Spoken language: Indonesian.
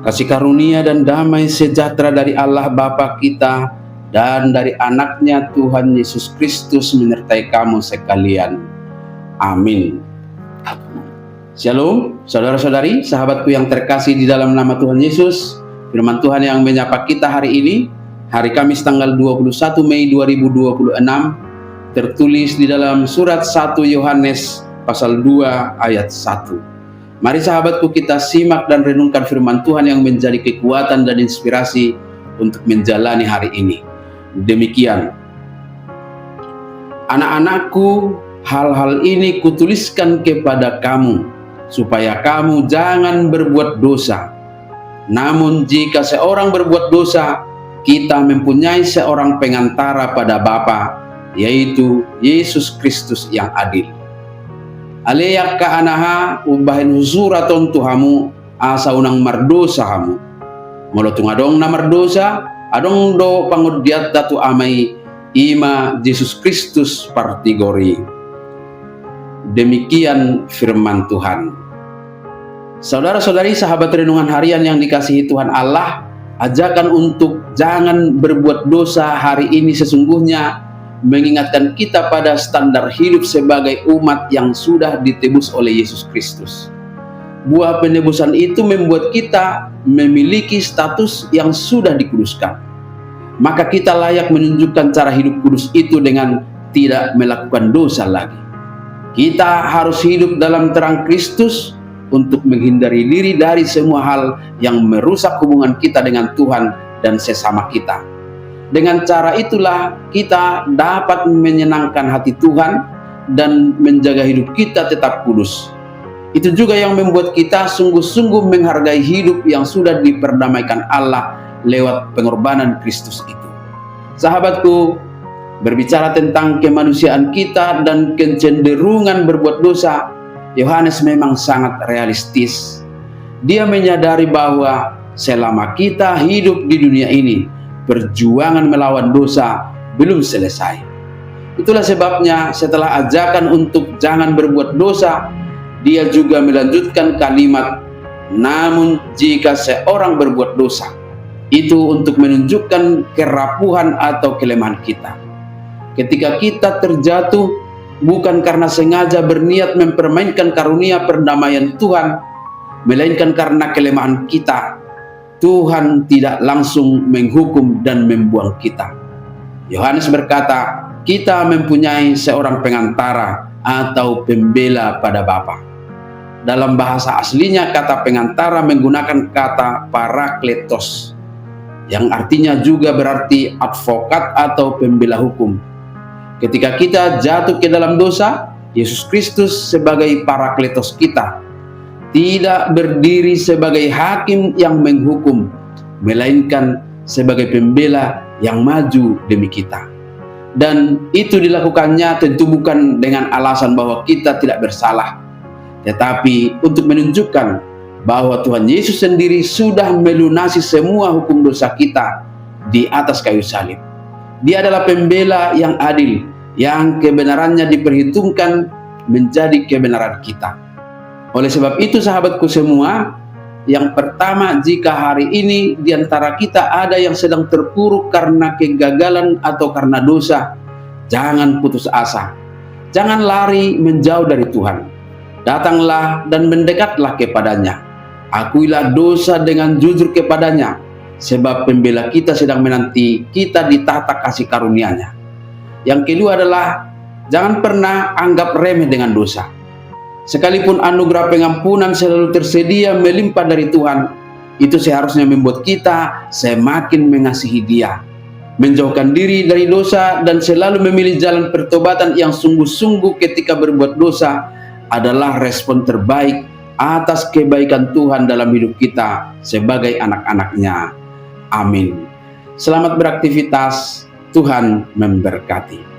Kasih karunia dan damai sejahtera dari Allah Bapa kita dan dari anaknya Tuhan Yesus Kristus menyertai kamu sekalian. Amin. Shalom, saudara-saudari, sahabatku yang terkasih di dalam nama Tuhan Yesus. Firman Tuhan yang menyapa kita hari ini, hari Kamis tanggal 21 Mei 2026, tertulis di dalam surat 1 Yohanes pasal 2 ayat 1. Mari sahabatku, kita simak dan renungkan firman Tuhan yang menjadi kekuatan dan inspirasi untuk menjalani hari ini. Demikian, anak-anakku, hal-hal ini kutuliskan kepada kamu, supaya kamu jangan berbuat dosa. Namun jika seorang berbuat dosa, kita mempunyai seorang pengantara pada Bapa, yaitu Yesus Kristus yang adil. Aleyak ka anaha ubahin husuraton tuhamu asa unang mardosa hamu. Molotung adong na mardosa, adong do pangudyat datu amay ima Yesus Kristus partigori. Demikian firman Tuhan. Saudara-saudari, sahabat renungan harian yang dikasihi Tuhan Allah, ajakan untuk jangan berbuat dosa hari ini sesungguhnya mengingatkan kita pada standar hidup sebagai umat yang sudah ditebus oleh Yesus Kristus. Buah penebusan itu membuat kita memiliki status yang sudah dikuduskan. Maka kita layak menunjukkan cara hidup kudus itu dengan tidak melakukan dosa lagi. Kita harus hidup dalam terang Kristus untuk menghindari diri dari semua hal yang merusak hubungan kita dengan Tuhan dan sesama kita. Dengan cara itulah kita dapat menyenangkan hati Tuhan dan menjaga hidup kita tetap kudus. Itu juga yang membuat kita sungguh-sungguh menghargai hidup yang sudah diperdamaikan Allah lewat pengorbanan Kristus itu. Sahabatku, berbicara tentang kemanusiaan kita dan kecenderungan berbuat dosa, Yohanes memang sangat realistis. Dia menyadari bahwa selama kita hidup di dunia ini, perjuangan melawan dosa belum selesai. Itulah sebabnya setelah ajakan untuk jangan berbuat dosa, dia juga melanjutkan kalimat, namun jika seorang berbuat dosa, itu untuk menunjukkan kerapuhan atau kelemahan kita. Ketika kita terjatuh, bukan karena sengaja berniat mempermainkan karunia perdamaian Tuhan, melainkan karena kelemahan kita, Tuhan tidak langsung menghukum dan membuang kita. Yohanes berkata, kita mempunyai seorang pengantara atau pembela pada Bapa. Dalam bahasa aslinya kata pengantara menggunakan kata parakletos, yang artinya juga berarti advokat atau pembela hukum. Ketika kita jatuh ke dalam dosa, Yesus Kristus sebagai parakletos kita tidak berdiri sebagai hakim yang menghukum, melainkan sebagai pembela yang maju demi kita. Dan itu dilakukannya tentu bukan dengan alasan bahwa kita tidak bersalah, tetapi untuk menunjukkan bahwa Tuhan Yesus sendiri sudah melunasi semua hukum dosa kita di atas kayu salib. Dia adalah pembela yang adil, yang kebenarannya diperhitungkan menjadi kebenaran kita. Oleh sebab itu sahabatku semua, yang pertama, jika hari ini di antara kita ada yang sedang terpuruk karena kegagalan atau karena dosa, jangan putus asa. Jangan lari menjauh dari Tuhan. Datanglah dan mendekatlah kepadanya. Akuilah dosa dengan jujur kepadanya, sebab pembela kita sedang menanti kita di tahta kasih karunia-Nya. Yang kedua adalah, jangan pernah anggap remeh dengan dosa. Sekalipun anugerah pengampunan selalu tersedia melimpah dari Tuhan, itu seharusnya membuat kita semakin mengasihi Dia, menjauhkan diri dari dosa dan selalu memilih jalan pertobatan yang sungguh-sungguh ketika berbuat dosa adalah respon terbaik atas kebaikan Tuhan dalam hidup kita sebagai anak-anak-Nya. Amin. Selamat beraktivitas, Tuhan memberkati.